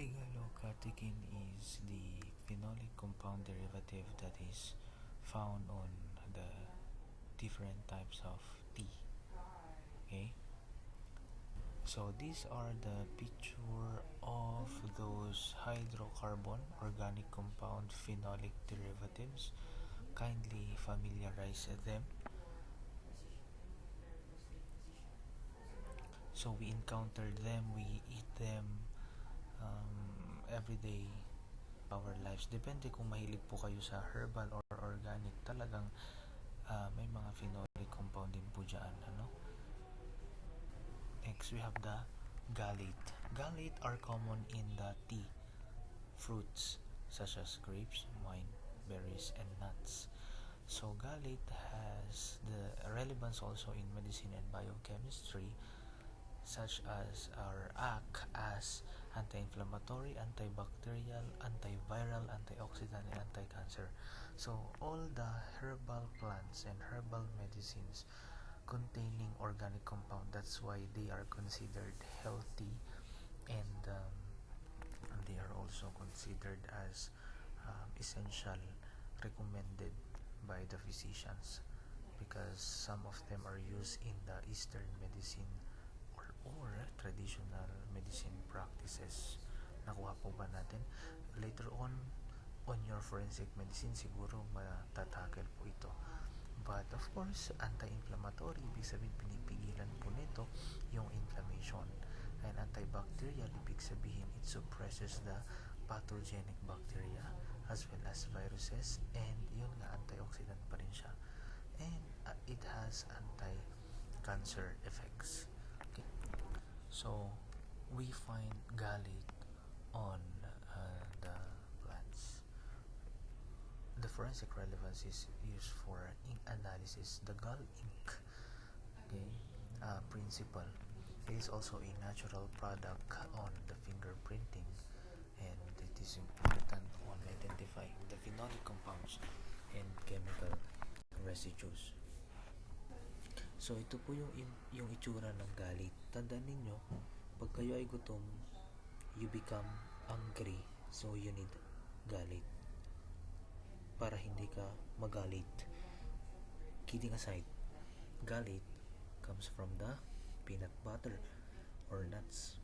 Epigallocatechin is the phenolic compound derivative that is found on the different types of tea. Okay, so these are the picture of those hydrocarbon organic compound phenolic derivatives. Kindly familiarize them. So we encountered them, we eat them every day our lives. Depende kung mahilig po kayo sa herbal or organic, talagang may mga phenolic compound din po dyan. Next, we have the gallate. Gallate are common in the tea fruits such as grapes, wine, berries, and nuts. So gallate has the relevance also in medicine and biochemistry, such as or act as anti-inflammatory, antibacterial, antiviral, antioxidant, and anti-cancer. So all the herbal plants and herbal medicines containing organic compound, that's why they are considered healthy, and they are also considered as essential, recommended by the physicians, because some of them are used in the Eastern medicine or traditional medicine practices. Nakuha po ba natin? Later on your forensic medicine, siguro matatakel po ito. But of course, anti-inflammatory, ibig sabihin pinipigilan po nito yung inflammation. And antibacterial, ibig sabihin it suppresses the pathogenic bacteria as well as viruses, and yun nga, antioxidant pa rin siya. And it has anti-cancer effects. Okay. So we find gallate on the plants. The forensic relevance is used for ink analysis. The gall ink, okay, principle, it is also a natural product on the fingerprinting, and it is important on identifying the phenolic compounds and chemical residues. So ito po yung itsura ng gallate. Tandaan ninyo, pag kayo ay gutom, you become hungry, so you need gallate para hindi ka magalit. Kidding aside, gallate comes from the peanut butter or nuts.